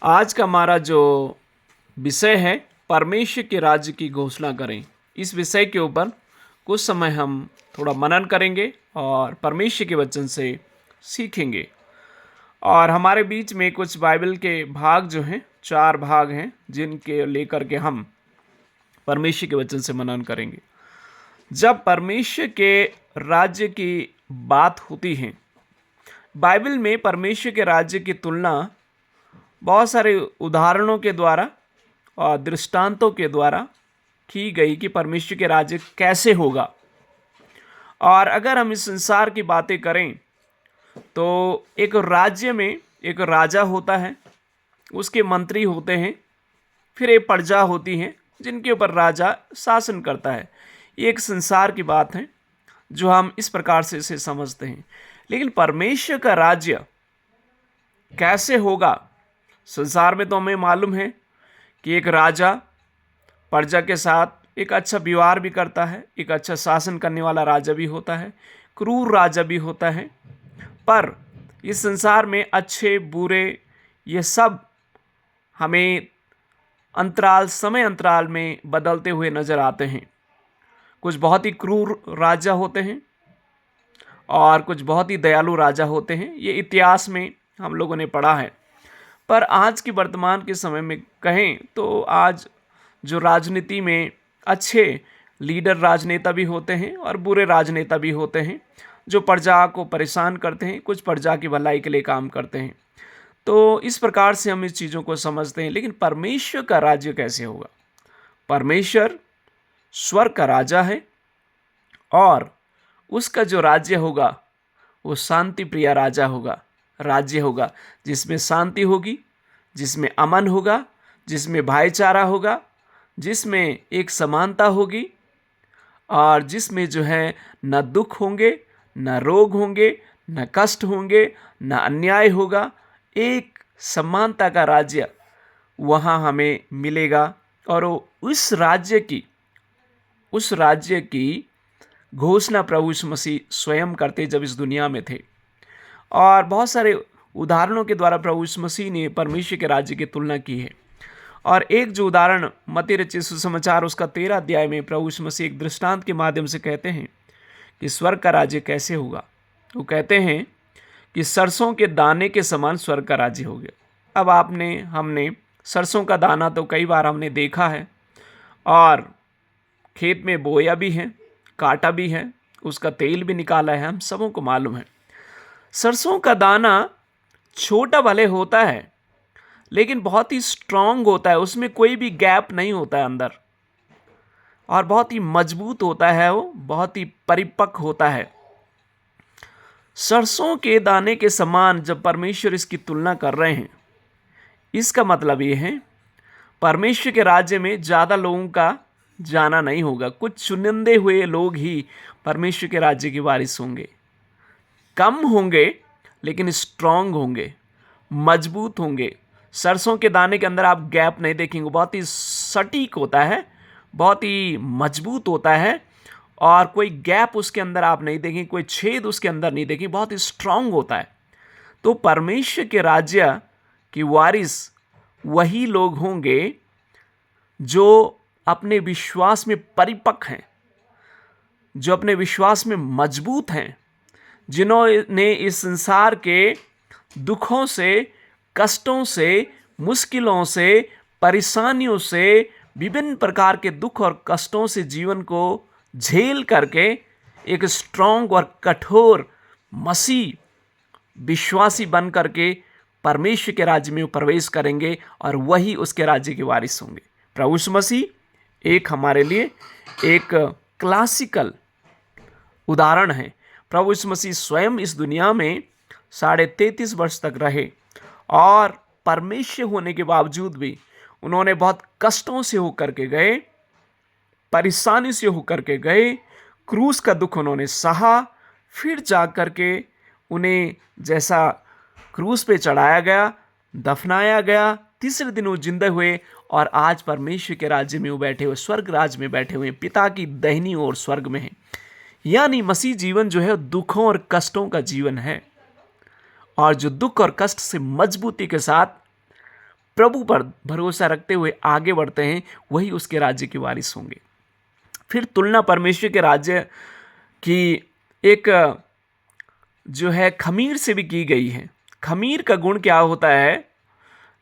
आज का हमारा जो विषय है परमेश्वर के राज्य की घोषणा करें। इस विषय के ऊपर कुछ समय हम थोड़ा मनन करेंगे और परमेश्वर के वचन से सीखेंगे। और हमारे बीच में कुछ बाइबल के भाग जो हैं, 4 भाग हैं जिनके लेकर के हम परमेश्वर के वचन से मनन करेंगे। जब परमेश्वर के राज्य की बात होती है, बाइबल में परमेश्वर के राज्य की तुलना बहुत सारे उदाहरणों के द्वारा और दृष्टांतों के द्वारा की गई कि परमेश्वर के राज्य कैसे होगा। और अगर हम इस संसार की बातें करें तो एक राज्य में एक राजा होता है, उसके मंत्री होते हैं, फिर एक प्रजा होती है जिनके ऊपर राजा शासन करता है। ये एक संसार की बात है जो हम इस प्रकार से इसे समझते हैं। लेकिन परमेश्वर का राज्य कैसे होगा? संसार में तो हमें मालूम है कि एक राजा प्रजा के साथ एक अच्छा व्यवहार भी करता है, एक अच्छा शासन करने वाला राजा भी होता है, क्रूर राजा भी होता है। पर इस संसार में अच्छे बुरे ये सब हमें समय अंतराल में बदलते हुए नजर आते हैं। कुछ बहुत ही क्रूर राजा होते हैं और कुछ बहुत ही दयालु राजा होते हैं। ये इतिहास में हम लोगों ने पढ़ा है। पर आज की वर्तमान के समय में कहें तो आज जो राजनीति में अच्छे लीडर राजनेता भी होते हैं और बुरे राजनेता भी होते हैं जो प्रजा को परेशान करते हैं, कुछ प्रजा की भलाई के लिए काम करते हैं। तो इस प्रकार से हम इस चीज़ों को समझते हैं। लेकिन परमेश्वर का राज्य कैसे होगा? परमेश्वर स्वर्ग का राजा है और उसका जो राज्य होगा वो शांति प्रिय राजा होगा, राज्य होगा जिसमें शांति होगी, जिसमें अमन होगा, जिसमें भाईचारा होगा, जिसमें एक समानता होगी और जिसमें जो है न दुख होंगे, न रोग होंगे, न कष्ट होंगे, न अन्याय होगा। एक समानता का राज्य वहाँ हमें मिलेगा। और उस राज्य की घोषणा प्रभु यीशु मसीह स्वयं करते जब इस दुनिया में थे। और बहुत सारे उदाहरणों के द्वारा प्रभु यीशु मसीह ने परमेश्वर के राज्य की तुलना की है। और एक जो उदाहरण मत्ती रचित सुसमाचार उसका 13 अध्याय में प्रभु यीशु मसीह एक दृष्टांत के माध्यम से कहते हैं कि स्वर्ग का राज्य कैसे होगा। वो कहते हैं कि सरसों के दाने के समान स्वर्ग का राज्य हो गया। अब हमने सरसों का दाना तो कई बार हमने देखा है और खेत में बोया भी है, काटा भी है, उसका तेल भी निकाला है, हम सबों को मालूम है। सरसों का दाना छोटा भले होता है लेकिन बहुत ही स्ट्रांग होता है, उसमें कोई भी गैप नहीं होता है अंदर, और बहुत ही मजबूत होता है, वो बहुत ही परिपक्व होता है। सरसों के दाने के समान जब परमेश्वर इसकी तुलना कर रहे हैं, इसका मतलब ये है परमेश्वर के राज्य में ज़्यादा लोगों का जाना नहीं होगा। कुछ चुनिंदे हुए लोग ही परमेश्वर के राज्य की वारिस होंगे। कम होंगे लेकिन स्ट्रांग होंगे, मजबूत होंगे। सरसों के दाने के अंदर आप गैप नहीं देखेंगे, बहुत ही सटीक होता है, बहुत ही मजबूत होता है और कोई गैप उसके अंदर आप नहीं देखेंगे, कोई छेद उसके अंदर नहीं देखेंगे, बहुत ही स्ट्रांग होता है। तो परमेश्वर के राज्य की वारिस वही लोग होंगे जो अपने विश्वास में परिपक्व हैं, जो अपने विश्वास में मजबूत हैं, जिन्होंने इस संसार के दुखों से, कष्टों से, मुश्किलों से, परेशानियों से, विभिन्न प्रकार के दुख और कष्टों से जीवन को झेल करके एक स्ट्रांग और कठोर मसीह विश्वासी बन करके परमेश्वर के राज्य में प्रवेश करेंगे और वही उसके राज्य के वारिस होंगे। प्रभु यीशु मसीह एक हमारे लिए एक क्लासिकल उदाहरण है। प्रभु यीशु मसीह स्वयं इस दुनिया में 33.5 वर्ष तक रहे और परमेश्वर होने के बावजूद भी उन्होंने बहुत कष्टों से होकर के गए, परेशानी से होकर के गए, क्रूस का दुख उन्होंने सहा, फिर जा कर के उन्हें जैसा क्रूस पे चढ़ाया गया, दफनाया गया, तीसरे दिन वो जिंदा हुए और आज परमेश्वर के राज्य में वो बैठे हुए, स्वर्ग राज्य में बैठे हुए, पिता की दाहिनी ओर स्वर्ग में हैं। यानी मसीह जीवन जो है दुखों और कष्टों का जीवन है, और जो दुख और कष्ट से मजबूती के साथ प्रभु पर भरोसा रखते हुए आगे बढ़ते हैं, वही उसके राज्य के वारिस होंगे। फिर तुलना परमेश्वर के राज्य की एक जो है खमीर से भी की गई है। खमीर का गुण क्या होता है?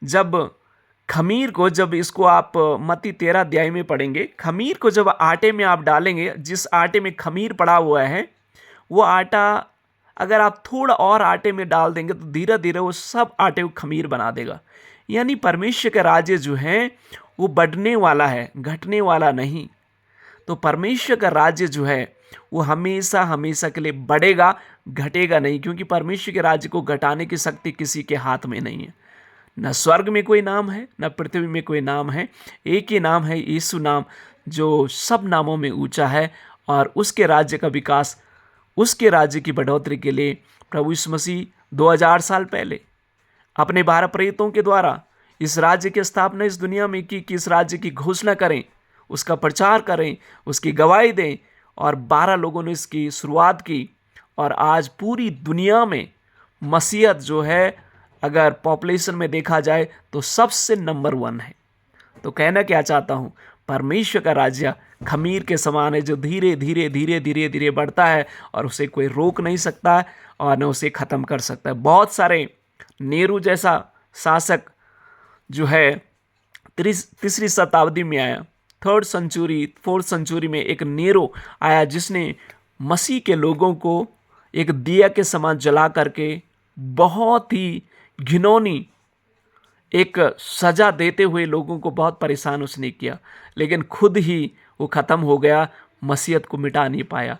जब इसको आप मत्ती 13 अध्याय में पढ़ेंगे, खमीर को जब आटे में आप डालेंगे, जिस आटे में खमीर पड़ा हुआ है वो आटा अगर आप थोड़ा और आटे में डाल देंगे तो धीरे धीरे वो सब आटे को खमीर बना देगा। यानी परमेश्वर का राज्य जो है वो बढ़ने वाला है, घटने वाला नहीं। तो परमेश्वर का राज्य जो है वो हमेशा हमेशा के लिए बढ़ेगा, घटेगा नहीं, क्योंकि परमेश्वर के राज्य को घटाने की शक्ति किसी के हाथ में नहीं है। न स्वर्ग में कोई नाम है, न पृथ्वी में कोई नाम है, एक ही नाम है, यीशु नाम, जो सब नामों में ऊंचा है। और उसके राज्य का विकास, उसके राज्य की बढ़ोतरी के लिए प्रभु यीशु मसीह 2000 साल पहले अपने 12 प्रेरितों के द्वारा इस राज्य की स्थापना इस दुनिया में की कि इस राज्य की घोषणा करें, उसका प्रचार करें, उसकी गवाही दें। और 12 लोगों ने इसकी शुरुआत की और आज पूरी दुनिया में मसीहत जो है, अगर पॉपुलेशन में देखा जाए तो सबसे नंबर 1 है। तो कहना क्या चाहता हूँ, परमेश्वर का राज्य खमीर के समान है, जो धीरे धीरे धीरे धीरे धीरे बढ़ता है और उसे कोई रोक नहीं सकता है और न उसे ख़त्म कर सकता है। बहुत सारे नेहरू जैसा शासक जो है तीसरी शताब्दी में आया, 3rd सेंचुरी 4th सेंचुरी में एक नेहरू आया, जिसने मसीह के लोगों को एक दिया के समान जला करके बहुत ही घिनौनी एक सजा देते हुए लोगों को बहुत परेशान उसने किया, लेकिन खुद ही वो ख़त्म हो गया, मसीहत को मिटा नहीं पाया,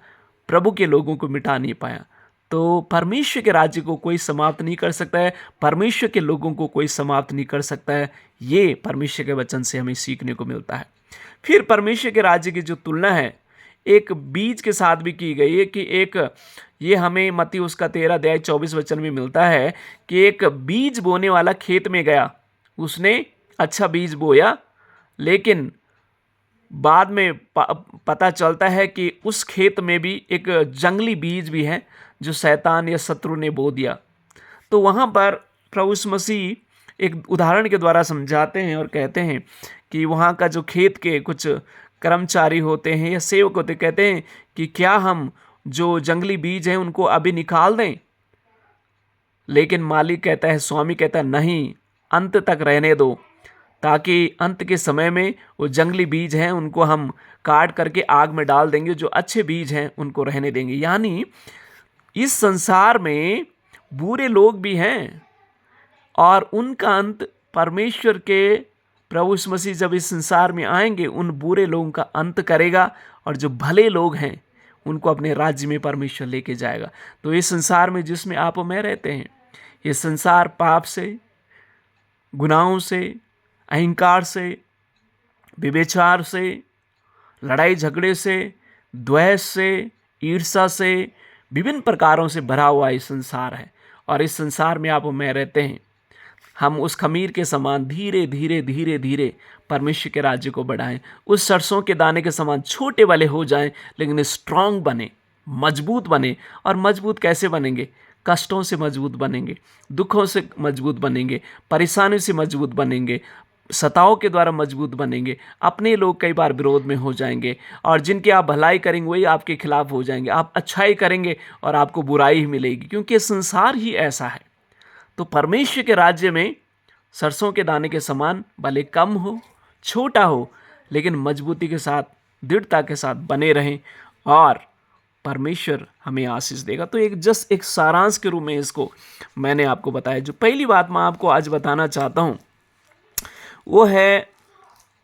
प्रभु के लोगों को मिटा नहीं पाया। तो परमेश्वर के राज्य को कोई समाप्त नहीं कर सकता है, परमेश्वर के लोगों को कोई समाप्त नहीं कर सकता है। ये परमेश्वर के वचन से हमें सीखने को मिलता है। फिर परमेश्वर के राज्य की जो तुलना है एक बीज के साथ भी की गई है कि ये हमें मत्ती उसका 13 अध्याय 24 वचन में मिलता है कि एक बीज बोने वाला खेत में गया, उसने अच्छा बीज बोया, लेकिन बाद में पता चलता है कि उस खेत में भी एक जंगली बीज भी है जो शैतान या शत्रु ने बो दिया। तो वहाँ पर प्रभु यीशु मसीह एक उदाहरण के द्वारा समझाते हैं और कहते हैं कि वहाँ का जो खेत के कुछ कर्मचारी होते हैं या सेवक होते, कहते हैं कि क्या हम जो जंगली बीज हैं उनको अभी निकाल दें? लेकिन मालिक कहता है, स्वामी कहता है, नहीं, अंत तक रहने दो, ताकि अंत के समय में वो जंगली बीज हैं उनको हम काट करके आग में डाल देंगे, जो अच्छे बीज हैं उनको रहने देंगे। यानी इस संसार में बुरे लोग भी हैं और उनका अंत परमेश्वर के प्रभु यीशु मसीह जब इस संसार में आएंगे उन बुरे लोगों का अंत करेगा और जो भले लोग हैं उनको अपने राज्य में परमेश्वर लेके जाएगा। तो इस संसार में जिसमें आप और मैं रहते हैं, ये संसार पाप से, गुनाहों से, अहंकार से, व्यभिचार से, लड़ाई झगड़े से, द्वेष से, ईर्ष्या से, विभिन्न प्रकारों से भरा हुआ ये संसार है। और इस संसार में आप और मैं रहते हैं, हम उस खमीर के समान धीरे धीरे धीरे धीरे परमेश्वर के राज्य को बढ़ाएं, उस सरसों के दाने के समान छोटे वाले हो जाएं, लेकिन स्ट्रांग बने, मजबूत बने। और मजबूत कैसे बनेंगे? कष्टों से मजबूत बनेंगे, दुखों से मजबूत बनेंगे, परेशानियों से मजबूत बनेंगे, सताओं के द्वारा मजबूत बनेंगे। अपने लोग कई बार विरोध में हो जाएंगे और जिनकी आप भलाई करेंगे वही आपके खिलाफ हो जाएंगे। आप अच्छाई करेंगे और आपको बुराई ही मिलेगी, क्योंकि संसार ही ऐसा है। तो परमेश्वर के राज्य में सरसों के दाने के समान भले कम हो, छोटा हो, लेकिन मजबूती के साथ, दृढ़ता के साथ बने रहें और परमेश्वर हमें आशीष देगा। तो एक सारांश के रूप में इसको मैंने आपको बताया। जो पहली बात मैं आपको आज बताना चाहता हूँ वो है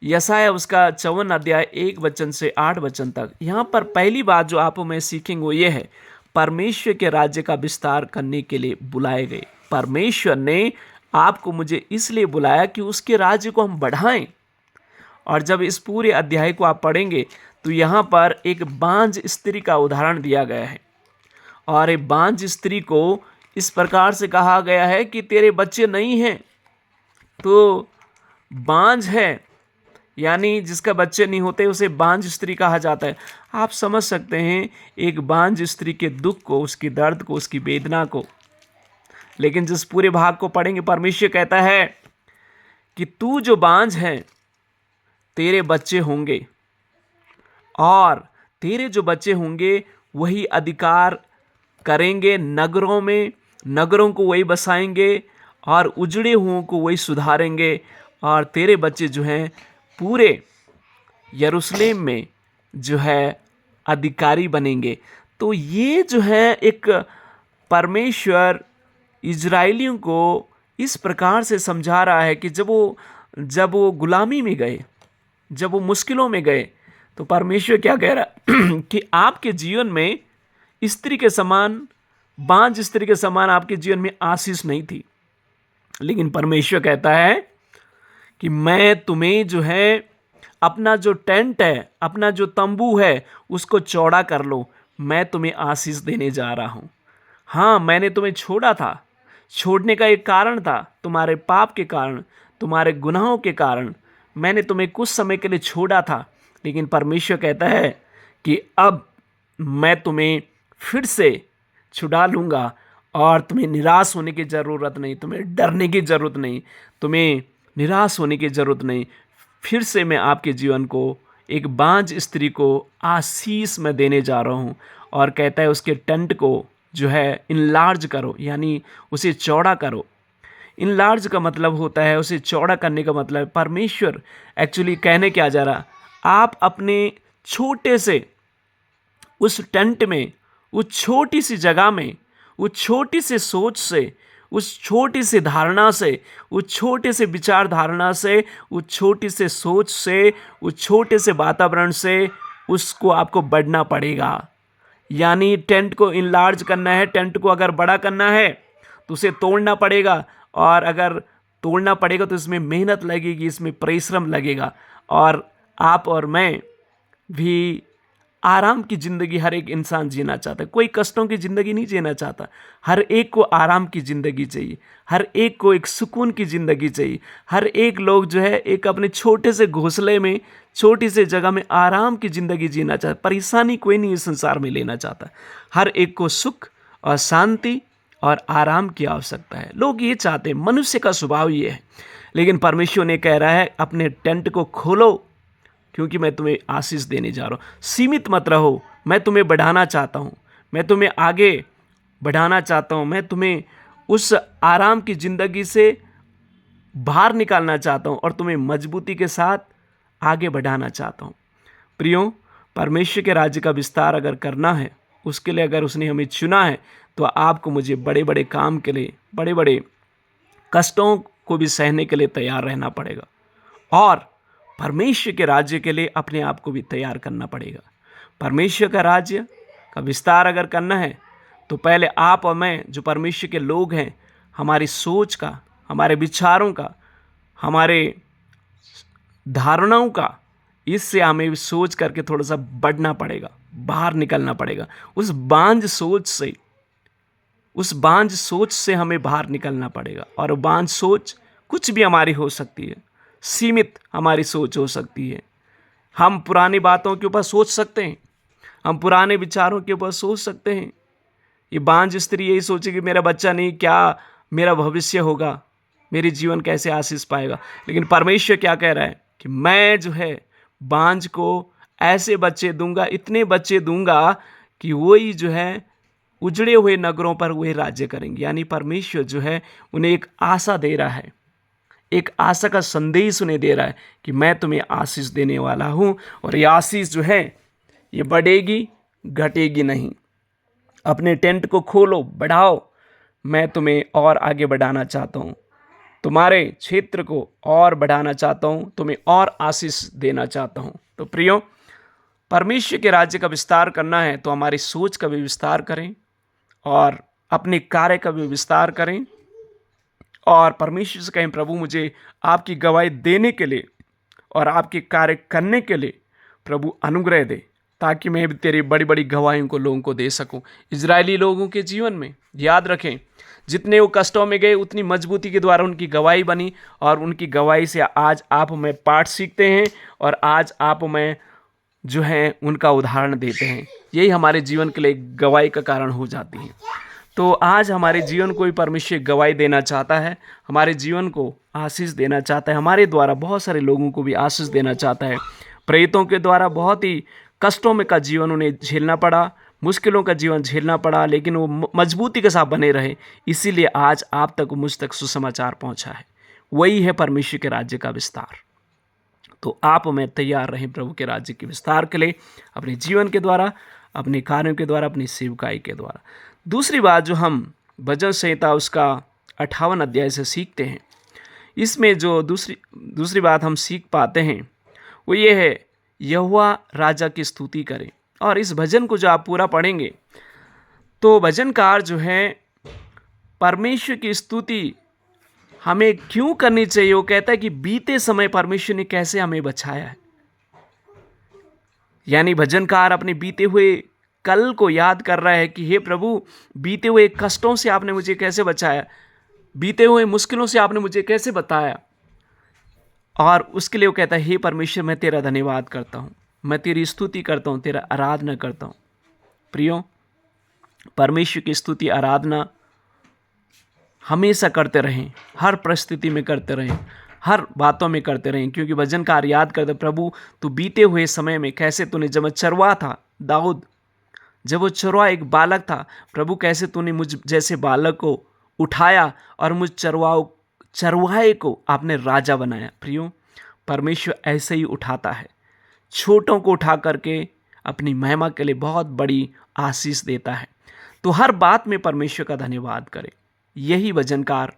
यशायाह उसका 54 अध्याय 1 वचन से 8 वचन तक। यहाँ पर पहली बात जो आप में सीखेंगे वो ये है, परमेश्वर के राज्य का विस्तार करने के लिए बुलाए गए। परमेश्वर ने आपको मुझे इसलिए बुलाया कि उसके राज्य को हम बढ़ाएं। और जब इस पूरे अध्याय को आप पढ़ेंगे तो यहाँ पर एक बांझ स्त्री का उदाहरण दिया गया है और एक बांझ स्त्री को इस प्रकार से कहा गया है कि तेरे बच्चे नहीं हैं। तो बांझ है यानी जिसका बच्चे नहीं होते उसे बांझ स्त्री कहा जाता है। आप समझ सकते हैं एक बांझ स्त्री के दुख को, उसकी दर्द को, उसकी वेदना को। लेकिन जिस पूरे भाग को पढ़ेंगे परमेश्वर कहता है कि तू जो बांझ है, तेरे बच्चे होंगे, और तेरे जो बच्चे होंगे वही अधिकार करेंगे नगरों में, नगरों को वही बसाएंगे, और उजड़े हुओं को वही सुधारेंगे, और तेरे बच्चे जो हैं पूरे यरूशलेम में जो है अधिकारी बनेंगे। तो ये जो है एक परमेश्वर इजराइलियों को इस प्रकार से समझा रहा है कि जब वो गुलामी में गए, जब वो मुश्किलों में गए, तो परमेश्वर क्या कह रहा है कि आपके जीवन में स्त्री के समान, बांझ स्त्री के समान आपके जीवन में आशीष नहीं थी, लेकिन परमेश्वर कहता है कि मैं तुम्हें जो है अपना जो टेंट है, अपना जो तंबू है, उसको चौड़ा कर लो, मैं तुम्हें आशीष देने जा रहा हूँ। हाँ, मैंने तुम्हें छोड़ा था, छोड़ने का एक कारण था, तुम्हारे पाप के कारण, तुम्हारे गुनाहों के कारण मैंने तुम्हें कुछ समय के लिए छोड़ा था, लेकिन परमेश्वर कहता है कि अब मैं तुम्हें फिर से छुड़ा लूँगा, और तुम्हें निराश होने की ज़रूरत नहीं, तुम्हें डरने की ज़रूरत नहीं, तुम्हें निराश होने की ज़रूरत नहीं। फिर से मैं आपके जीवन को एक बांझ स्त्री को आशीष में देने जा रहा हूँ। और कहता है उसके टेंट को जो है इनलार्ज करो, यानी उसे चौड़ा करो। इनलार्ज का मतलब होता है, उसे चौड़ा करने का मतलब है, परमेश्वर एक्चुअली कहने क्या जा रहा, आप अपने छोटे से उस टेंट में, उस छोटी सी जगह में, उस छोटी सी सोच से, उस छोटी सी धारणा से, उस छोटे से विचार धारणा से, उस छोटी से सोच से, उस छोटे से वातावरण से उसको आपको बढ़ना पड़ेगा। यानी टेंट को इनलार्ज करना है, टेंट को अगर बड़ा करना है तो उसे तोड़ना पड़ेगा, और अगर तोड़ना पड़ेगा तो इसमें मेहनत लगेगी, इसमें परिश्रम लगेगा। और आप और मैं भी आराम की ज़िंदगी हर एक इंसान जीना चाहता है, कोई कष्टों की ज़िंदगी नहीं जीना चाहता। हर एक को आराम की ज़िंदगी चाहिए, हर एक को एक सुकून की ज़िंदगी चाहिए। हर एक लोग जो है एक अपने छोटे से घोंसले में, छोटी से जगह में आराम की ज़िंदगी जीना चाहता। परेशानी कोई नहीं इस संसार में लेना चाहता। हर एक को सुख और शांति और आराम की आवश्यकता है। लोग ये चाहते हैं, मनुष्य का स्वभाव ये है। लेकिन परमेश्वर ने कह रहा है अपने टेंट को खोलो, क्योंकि मैं तुम्हें आशीष देने जा रहा हूँ। सीमित मत रहो, मैं तुम्हें बढ़ाना चाहता हूँ, मैं तुम्हें आगे बढ़ाना चाहता हूँ, मैं तुम्हें उस आराम की ज़िंदगी से बाहर निकालना चाहता हूँ और तुम्हें मजबूती के साथ आगे बढ़ाना चाहता हूँ। प्रियो, परमेश्वर के राज्य का विस्तार अगर करना है, उसके लिए अगर उसने हमें चुना है, तो आपको मुझे बड़े बड़े काम के लिए, बड़े बड़े कष्टों को भी सहने के लिए तैयार रहना पड़ेगा, और परमेश्वर के राज्य के लिए अपने आप को भी तैयार करना पड़ेगा। परमेश्वर का राज्य का विस्तार अगर करना है, तो पहले आप और मैं जो परमेश्वर के लोग हैं, हमारी सोच का, हमारे विचारों का, हमारे धारणाओं का, इससे हमें सोच करके थोड़ा सा बढ़ना पड़ेगा, बाहर निकलना पड़ेगा। उस बांझ सोच से हमें बाहर निकलना पड़ेगा। और बांझ सोच कुछ भी हमारी हो सकती है, सीमित हमारी सोच हो सकती है। हम पुरानी बातों के ऊपर सोच सकते हैं, हम पुराने विचारों के ऊपर सोच सकते हैं। ये बांझ स्त्री यही सोचेगी मेरा बच्चा नहीं, क्या मेरा भविष्य होगा, मेरी जीवन कैसे आशीष पाएगा। लेकिन परमेश्वर क्या कह रहा है कि मैं जो है बांझ को ऐसे बच्चे दूंगा, इतने बच्चे दूंगा कि वही जो है उजड़े हुए नगरों पर वही राज्य करेंगे। यानी परमेश्वर जो है उन्हें एक आशा दे रहा है, एक आशा का संदेश उन्हें दे रहा है कि मैं तुम्हें आशीष देने वाला हूँ, और ये आशीष जो है ये बढ़ेगी, घटेगी नहीं। अपने टेंट को खोलो, बढ़ाओ, मैं तुम्हें और आगे बढ़ाना चाहता हूँ, तुम्हारे क्षेत्र को और बढ़ाना चाहता हूँ, तुम्हें और आशीष देना चाहता हूँ। तो प्रियो, परमेश्वर के राज्य का विस्तार करना है तो हमारी सोच का भी विस्तार करें, और अपने कार्य का भी विस्तार करें, और परमेश्वर से कहें प्रभु मुझे आपकी गवाही देने के लिए और आपके कार्य करने के लिए प्रभु अनुग्रह दे, ताकि मैं भी तेरी बड़ी बड़ी गवाहियों को लोगों को दे सकूं। इजरायली लोगों के जीवन में याद रखें, जितने वो कष्टों में गए उतनी मजबूती के द्वारा उनकी गवाही बनी, और उनकी गवाही से आज आप में पाठ सीखते हैं, और आज आप में जो है उनका उदाहरण देते हैं। यही हमारे जीवन के लिए गवाही का कारण हो जाती है। तो आज हमारे जीवन को भी परमेश्वर गवाही देना चाहता है, हमारे जीवन को आशीष देना चाहता है, हमारे द्वारा बहुत सारे लोगों को भी आशीष देना चाहता है। प्रेरितों के द्वारा बहुत ही कष्टों में का जीवन उन्हें झेलना पड़ा, मुश्किलों का जीवन झेलना पड़ा, लेकिन वो मजबूती के साथ बने रहे। इसीलिए आज आप तक, मुझ तक सुसमाचार पहुंचा है। वही है परमेश्वर के राज्य का विस्तार। तो आप मैं तैयार रहें प्रभु के राज्य के विस्तार के लिए, अपने जीवन के द्वारा, अपने कार्यों के द्वारा, अपनी सेवकाई के द्वारा। दूसरी बात जो हम भजन संहिता उसका 58 अध्याय से सीखते हैं, इसमें जो दूसरी बात हम सीख पाते हैं वो ये है, यहोवा राजा की स्तुति करें। और इस भजन को जो आप पूरा पढ़ेंगे तो भजनकार जो है परमेश्वर की स्तुति हमें क्यों करनी चाहिए, वो कहता है कि बीते समय परमेश्वर ने कैसे हमें बचाया है। यानी भजनकार अपने बीते हुए कल को याद कर रहा है कि हे प्रभु, बीते हुए कष्टों से आपने मुझे कैसे बचाया, बीते हुए मुश्किलों से आपने मुझे कैसे बताया। और उसके लिए वो कहता है, हे परमेश्वर, मैं तेरा धन्यवाद करता हूँ, मैं तेरी स्तुति करता हूँ, तेरा आराधना करता हूँ। प्रियो, परमेश्वर की स्तुति आराधना हमेशा करते रहें, हर परिस्थिति में करते रहें, हर बातों में करते रहें, क्योंकि भजनकार याद करते, प्रभु तू बीते हुए समय में कैसे तूने, जब चरवा था दाऊद, जब वो चरवा एक बालक था, प्रभु कैसे तूने मुझ जैसे बालक को उठाया और मुझ चरवाहे को आपने राजा बनाया। प्रियो, परमेश्वर ऐसे ही उठाता है, छोटों को उठा करके अपनी महिमा के लिए बहुत बड़ी आशीष देता है। तो हर बात में परमेश्वर का धन्यवाद करें। यही भजनकार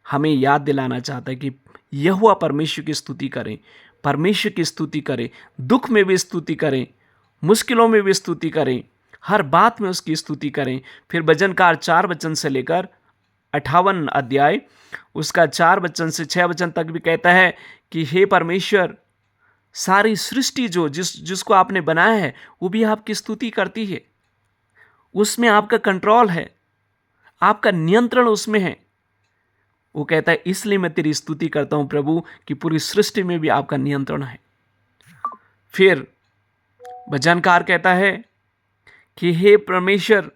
हमें याद दिलाना चाहता है कि यहोवा परमेश्वर की स्तुति करें, परमेश्वर की स्तुति करें, दुख में भी स्तुति करें, मुश्किलों में भी स्तुति करें, हर बात में उसकी स्तुति करें। फिर भजनकार 4 वचन से लेकर 58 अध्याय उसका 4 वचन से 6 वचन तक भी कहता है कि हे परमेश्वर, सारी सृष्टि जो जिसको आपने बनाया है वो भी आपकी स्तुति करती है, उसमें आपका कंट्रोल है, आपका नियंत्रण उसमें है। वो कहता है इसलिए मैं तेरी स्तुति करता हूं प्रभु कि पूरी सृष्टि में भी आपका नियंत्रण है। फिर भजनकार कहता है कि हे परमेश्वर,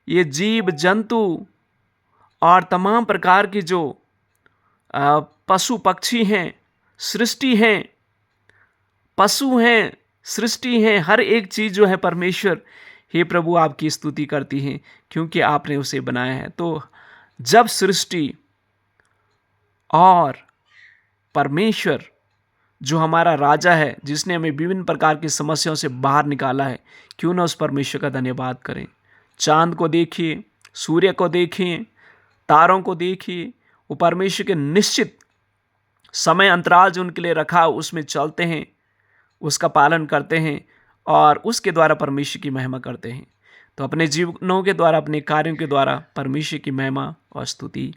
ये जीव जंतु और तमाम प्रकार की जो पशु पक्षी हैं, सृष्टि हैं, पशु हैं, सृष्टि हैं, हर एक चीज़ जो है परमेश्वर, हे प्रभु आपकी स्तुति करती हैं, क्योंकि आपने उसे बनाया है। तो जब सृष्टि और परमेश्वर जो हमारा राजा है, जिसने हमें विभिन्न प्रकार की समस्याओं से बाहर निकाला है, क्यों ना उस परमेश्वर का धन्यवाद करें। चांद को देखिए, सूर्य को देखिए, तारों को देखिए, वो परमेश्वर के निश्चित समय अंतराल जो उनके लिए रखा उसमें चलते हैं, उसका पालन करते हैं और उसके द्वारा परमेश्वर की महिमा करते हैं। तो अपने जीवनों के द्वारा, अपने कार्यों के द्वारा परमेश्वर की महिमा और स्तुति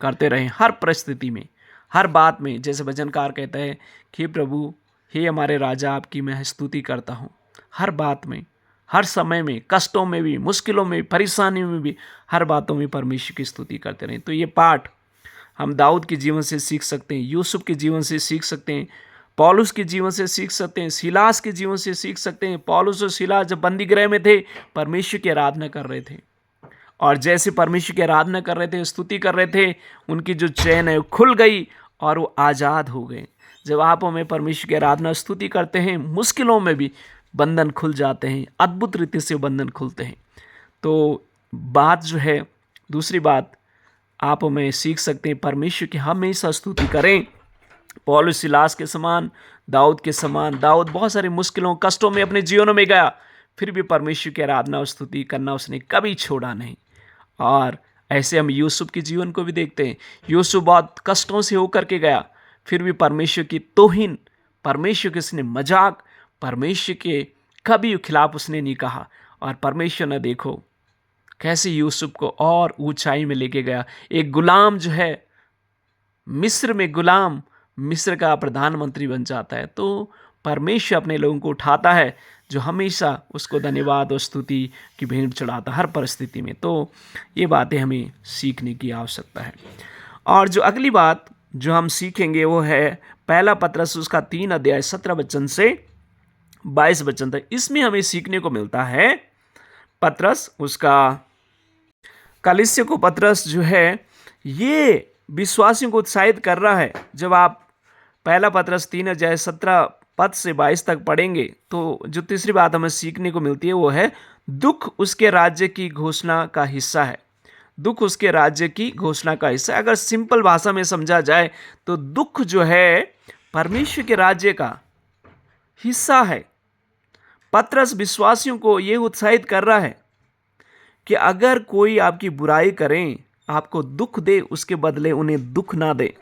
करते रहें, हर परिस्थिति में, हर बात में। जैसे भजनकार कहता है कि प्रभु, हे हमारे राजा, आपकी मैं स्तुति करता हूँ हर बात में, हर समय में, कष्टों में भी, मुश्किलों में, परेशानियों में भी, हर बातों में परमेश्वर की स्तुति करते रहें। तो ये पाठ हम दाऊद के जीवन से सीख सकते हैं, यूसुफ के जीवन से सीख सकते हैं, पौलुस के जीवन से सीख सकते हैं, सिलास के जीवन से सीख सकते हैं। पौलुस और सिलास जब बंदी गृह में थे, परमेश्वर की आराधना कर रहे थे, और जैसे परमेश्वर की आराधना कर रहे थे, स्तुति कर रहे थे, उनकी जो चैन है वो खुल गई और वो आज़ाद हो गए। जब आप हमें परमेश्वर की आराधना स्तुति करते हैं, मुश्किलों में भी बंधन खुल जाते हैं, अद्भुत रीति से बंधन खुलते हैं। तो बात जो है, दूसरी बात आप हमें सीख सकते हैं, परमेश्वर की हमेशा स्तुति करें। पौलुस सिलास के समान, दाऊद के समान, दाऊद बहुत सारी मुश्किलों, कष्टों में अपने जीवनों में गया, फिर भी परमेश्वर की आराधना और स्तुति करना उसने कभी छोड़ा नहीं। और ऐसे हम यूसुफ के जीवन को भी देखते हैं। यूसुफ बहुत कष्टों से होकर के गया, फिर भी परमेश्वर की तौहीन, परमेश्वर के उसने मजाक, परमेश्वर के कभी खिलाफ उसने नहीं कहा, और परमेश्वर ने देखो कैसे यूसुफ को और ऊंचाई में लेके गया। एक गुलाम जो है, मिस्र में गुलाम, मिस्र का प्रधानमंत्री बन जाता है। तो परमेश्वर अपने लोगों को उठाता है जो हमेशा उसको धन्यवाद और स्तुति की भेंट चढ़ाता हर परिस्थिति में। तो ये बातें हमें सीखने की आवश्यकता है। और जो अगली बात जो हम सीखेंगे वो है पहला पत्रस उसका 3 अध्याय 17 वचन से 22 वचन तक। इसमें हमें सीखने को मिलता है, पत्रस उसका कलीसिया को पत्रस जो है ये विश्वासियों को उत्साहित कर रहा है। जब आप पहला पत्रस 3:17 से 22 तक पढ़ेंगे तो जो तीसरी बात हमें सीखने को मिलती है वो है दुख उसके राज्य की घोषणा का हिस्सा है। दुख उसके राज्य की घोषणा का हिस्सा है। अगर सिंपल भाषा में समझा जाए तो दुख जो है परमेश्वर के राज्य का हिस्सा है। पत्रस विश्वासियों को यह उत्साहित कर रहा है कि अगर कोई आपकी बुराई करें, आपको दुख दे, उसके बदले उन्हें दुख ना दे।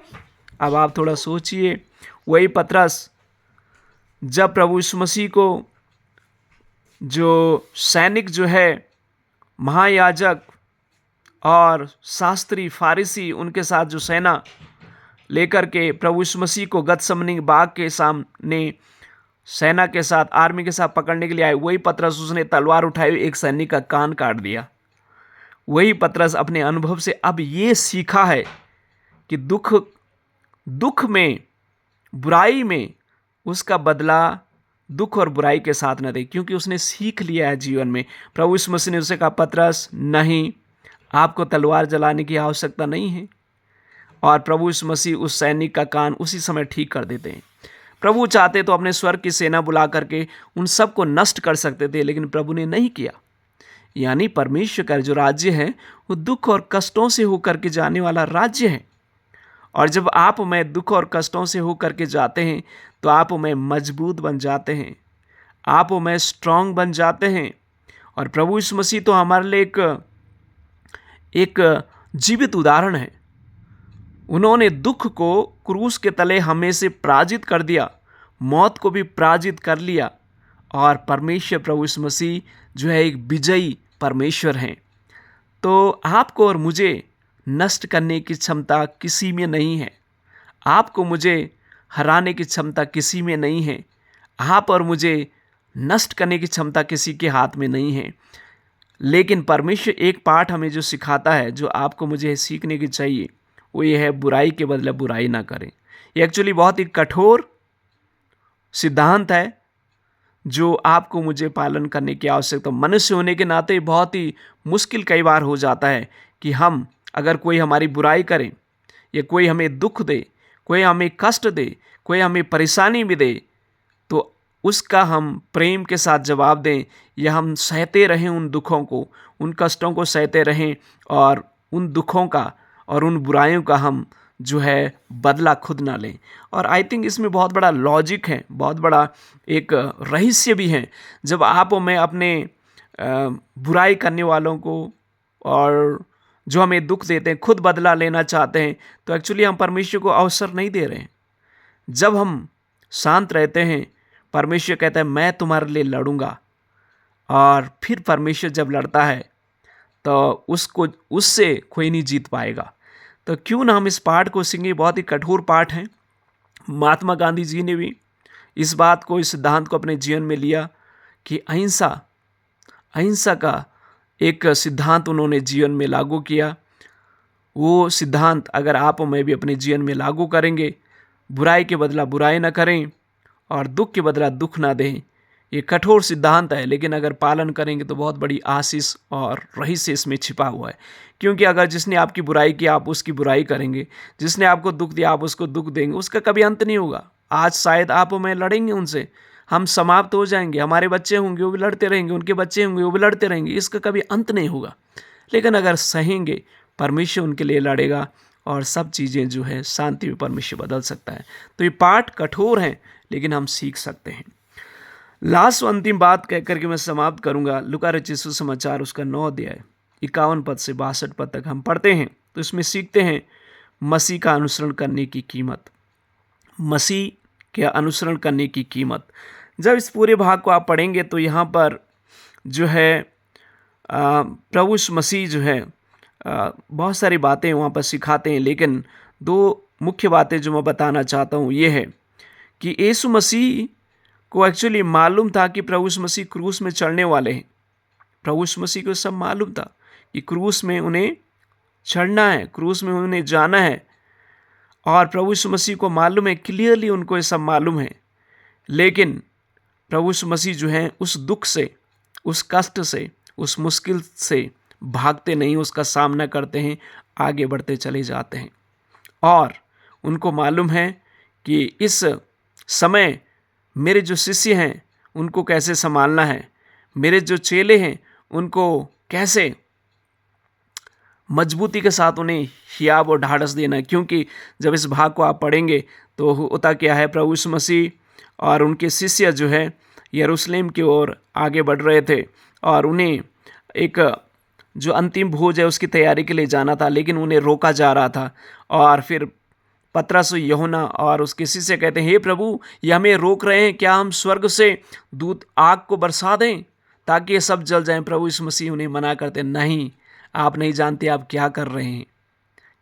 अब आप थोड़ा सोचिए, वही पत्रस जब प्रभु यीशु मसीह को जो सैनिक जो है, महायाजक और शास्त्री फारिसी, उनके साथ जो सेना लेकर के प्रभु यीशु मसीह को गतसमनी बाग के सामने सेना के साथ, आर्मी के साथ पकड़ने के लिए आए, वही पतरस उसने तलवार उठाई, एक सैनिक का कान काट दिया। वही पतरस अपने अनुभव से अब ये सीखा है कि दुख में, बुराई में उसका बदला दुख और बुराई के साथ न दे, क्योंकि उसने सीख लिया है जीवन में। प्रभु यीशु मसीह ने उसे कहा, पतरस नहीं, आपको तलवार जलाने की आवश्यकता नहीं है। और प्रभु यीशु मसीह उस सैनिक का कान उसी समय ठीक कर देते हैं। प्रभु चाहते तो अपने स्वर्ग की सेना बुला करके उन सब को नष्ट कर सकते थे, लेकिन प्रभु ने नहीं किया। यानी परमेश्वर का जो राज्य है वो दुख और कष्टों से होकर के जाने वाला राज्य है। और जब आप मैं दुख और कष्टों से होकर के जाते हैं तो आप मैं मजबूत बन जाते हैं, आप मैं स्ट्रांग बन जाते हैं। और प्रभु यीशु मसीह तो हमारे लिए एक जीवित उदाहरण है। उन्होंने दुख को क्रूस के तले हमें से पराजित कर दिया, मौत को भी पराजित कर लिया। और परमेश्वर प्रभु यीशु मसीह जो है एक विजयी परमेश्वर हैं। तो आपको और मुझे नष्ट करने की क्षमता किसी में नहीं है, आपको मुझे हराने की क्षमता किसी में नहीं है, आप और मुझे नष्ट करने की क्षमता किसी के हाथ में नहीं है। लेकिन परमेश्वर एक पाठ हमें जो सिखाता है, जो आपको मुझे सीखने की चाहिए, वो ये है, बुराई के बदले बुराई ना करें। ये एक्चुअली बहुत ही कठोर सिद्धांत है जो आपको मुझे पालन करने की आवश्यकता। मनुष्य होने के नाते बहुत ही मुश्किल कई बार हो जाता है कि हम, अगर कोई हमारी बुराई करे या कोई हमें दुख दे, कोई हमें कष्ट दे, कोई हमें परेशानी भी दे, तो उसका हम प्रेम के साथ जवाब दें या हम सहते रहें उन दुखों को, उन कष्टों को सहते रहें और उन दुखों का और उन बुराइयों का हम जो है बदला खुद ना लें। और आई थिंक इसमें बहुत बड़ा लॉजिक है, बहुत बड़ा एक रहस्य भी है। जब आप और मैं अपने बुराई करने वालों को और जो हमें दुख देते हैं खुद बदला लेना चाहते हैं, तो एक्चुअली हम परमेश्वर को अवसर नहीं दे रहे हैं। जब हम शांत रहते हैं, परमेश्वर कहता है मैं तुम्हारे लिए लड़ूंगा। और फिर परमेश्वर जब लड़ता है तो उससे कोई नहीं जीत पाएगा। तो क्यों ना हम इस पाठ को सीखें। बहुत ही कठोर पाठ है। महात्मा गांधी जी ने भी इस बात को, इस सिद्धांत को अपने जीवन में लिया कि अहिंसा का एक सिद्धांत उन्होंने जीवन में लागू किया। वो सिद्धांत अगर आप और मैं भी अपने जीवन में लागू करेंगे, बुराई के बदला बुराई ना करें और दुख के बदला दुख ना दें, ये कठोर सिद्धांत है, लेकिन अगर पालन करेंगे तो बहुत बड़ी आशीष और रहस्य इसमें छिपा हुआ है। क्योंकि अगर जिसने आपकी बुराई की आप उसकी बुराई करेंगे, जिसने आपको दुख दिया आप उसको दुख देंगे, उसका कभी अंत नहीं होगा। आज शायद आप और मैं लड़ेंगे उनसे, हम समाप्त हो जाएंगे, हमारे बच्चे होंगे वो भी लड़ते रहेंगे, उनके बच्चे होंगे वो भी लड़ते रहेंगे, इसका कभी अंत नहीं होगा। लेकिन अगर सहेंगे, परमेश्वर उनके लिए लड़ेगा और सब चीज़ें जो है शांति में परमेश्वर बदल सकता है। तो ये पाठ कठोर हैं, लेकिन हम सीख सकते हैं। लास्ट अंतिम बात कह करके मैं समाप्त करूंगा। लूका रचित सुसमाचार उसका 9 अध्याय 51 पद से 62 पद तक हम पढ़ते हैं, तो इसमें सीखते हैं मसीह का अनुसरण करने की कीमत। मसीह के अनुसरण करने की कीमत। जब इस पूरे भाग को आप पढ़ेंगे तो यहाँ पर जो है प्रभु मसीह जो है बहुत सारी बातें वहाँ पर सिखाते हैं, लेकिन 2 मुख्य बातें जो मैं बताना चाहता हूँ ये है कि यीशु मसीह को एक्चुअली मालूम था कि प्रभु यीशु मसीह क्रूस में चढ़ने वाले हैं। प्रभु यीशु मसीह को सब मालूम था कि क्रूस में उन्हें चढ़ना है, क्रूस में उन्हें जाना है। और प्रभु यीशु मसीह को मालूम है, क्लियरली उनको ये सब मालूम है। लेकिन प्रभु यीशु मसीह जो है उस दुख से, उस कष्ट से, उस मुश्किल से भागते नहीं, उसका सामना करते हैं, आगे बढ़ते चले जाते हैं। और उनको मालूम है कि इस समय मेरे जो शिष्य हैं उनको कैसे संभालना है, मेरे जो चेले हैं उनको कैसे मजबूती के साथ उन्हें हियाव और ढाढ़स देना है। क्योंकि जब इस भाग को आप पढ़ेंगे तो होता क्या है, प्रभु यीशु मसीह और उनके शिष्य जो है यरूशलेम की ओर आगे बढ़ रहे थे और उन्हें एक जो अंतिम भोज है उसकी तैयारी के लिए जाना था, लेकिन उन्हें रोका जा रहा था। और फिर पतरस, यूहन्ना और उसके शिष्य कहते हैं, हे प्रभु, ये हमें रोक रहे हैं, क्या हम स्वर्ग से दूत आग को बरसा दें ताकि ये सब जल जाएं? प्रभु यीशु मसीह उन्हें मना करते, नहीं, आप नहीं जानते आप क्या कर रहे हैं,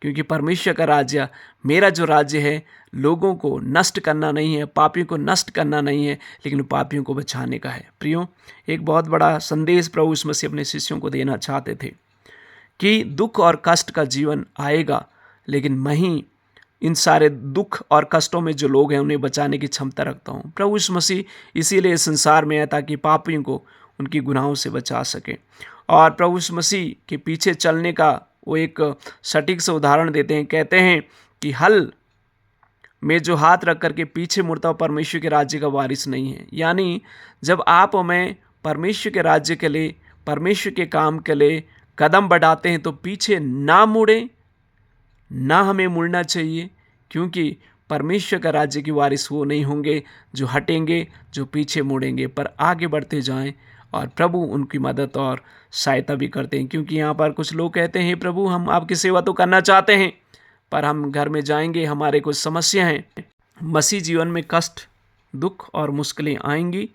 क्योंकि परमेश्वर का राज्य, मेरा जो राज्य है, लोगों को नष्ट करना नहीं है, पापियों को नष्ट करना नहीं है, लेकिन पापियों को बचाने का है। प्रियो, एक बहुत बड़ा संदेश प्रभु यीशु मसीह अपने शिष्यों को देना चाहते थे कि दुख और कष्ट का जीवन आएगा, लेकिन मैं ही इन सारे दुख और कष्टों में जो लोग हैं उन्हें बचाने की क्षमता रखता हूँ। प्रभु यीशु मसीह इसीलिए संसार में आया ताकि पापियों को उनकी गुनाहों से बचा सके। और प्रभु यीशु मसीह के पीछे चलने का वो एक सटीक से उदाहरण देते हैं, कहते हैं कि हल में जो हाथ रख करके पीछे मुड़ता हुआ परमेश्वर के राज्य का वारिस नहीं है। यानी जब आप और मैं परमेश्वर के राज्य के लिए, परमेश्वर के काम के लिए कदम बढ़ाते हैं तो पीछे ना मुड़े, ना हमें मुड़ना चाहिए, क्योंकि परमेश्वर का राज्य की वारिस वो नहीं होंगे जो हटेंगे, जो पीछे मुड़ेंगे, पर आगे बढ़ते जाएं और प्रभु उनकी मदद और सहायता भी करते हैं। क्योंकि यहाँ पर कुछ लोग कहते हैं, प्रभु हम आपकी सेवा तो करना चाहते हैं, पर हम घर में जाएंगे, हमारे कुछ समस्या हैं। मसीह जीवन में कष्ट, दुख और मुश्किलें आएंगी,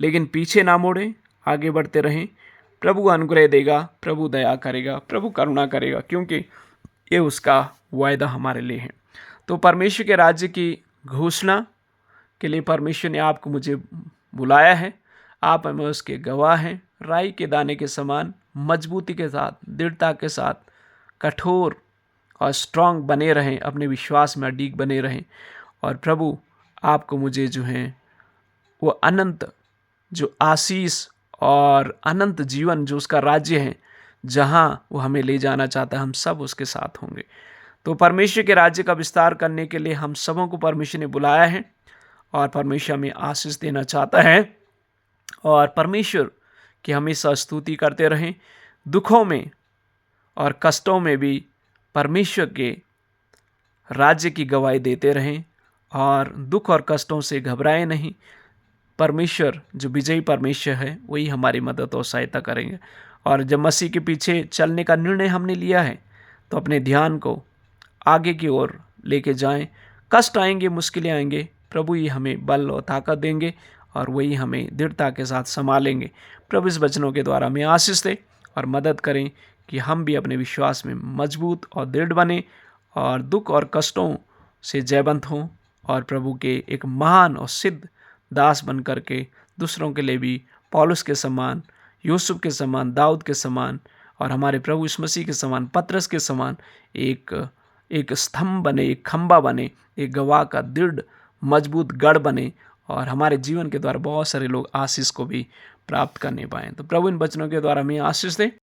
लेकिन पीछे ना मुड़ें, आगे बढ़ते रहें। प्रभु अनुग्रह देगा, प्रभु दया करेगा, प्रभु करुणा करेगा, क्योंकि ये उसका वायदा हमारे लिए है। तो परमेश्वर के राज्य की घोषणा के लिए परमेश्वर ने आपको मुझे बुलाया है। आप हमें उसके गवाह हैं। राई के दाने के समान मजबूती के साथ, दृढ़ता के साथ, कठोर और स्ट्रांग बने रहें, अपने विश्वास में अडिग बने रहें। और प्रभु आपको मुझे जो है वो अनंत जो आशीष और अनंत जीवन जो उसका राज्य है, जहाँ वो हमें ले जाना चाहता है, हम सब उसके साथ होंगे। तो परमेश्वर के राज्य का विस्तार करने के लिए हम सबों को परमेश्वर ने बुलाया है और परमेश्वर हमें आशीष देना चाहता है। और परमेश्वर की हमेशा स्तुति करते रहें, दुखों में और कष्टों में भी परमेश्वर के राज्य की गवाही देते रहें और दुख और कष्टों से घबराएं नहीं। परमेश्वर जो विजयी परमेश्वर है वही हमारी मदद और सहायता करेंगे। और जब मसीह के पीछे चलने का निर्णय हमने लिया है तो अपने ध्यान को आगे की ओर लेके जाएं। कष्ट आएंगे, मुश्किलें आएंगे, प्रभु ही हमें बल और ताकत देंगे और वही हमें दृढ़ता के साथ संभालेंगे। प्रभु इस वचनों के द्वारा हमें आशीष दे और मदद करें कि हम भी अपने विश्वास में मजबूत और दृढ़ बने और दुख और कष्टों से जयवंत हों और प्रभु के एक महान और सिद्ध दास बन करके दूसरों के लिए भी पौलुस के समान, यूसुफ के समान, दाऊद के समान और हमारे प्रभु यीशु मसीह के समान, पतरस के समान एक स्तंभ बने, एक खंबा बने, एक गवाह का दृढ़ मजबूत गढ़ बने और हमारे जीवन के द्वारा बहुत सारे लोग आशीष को भी प्राप्त करने पाएँ। तो प्रभु इन वचनों के द्वारा हमें आशीष दे।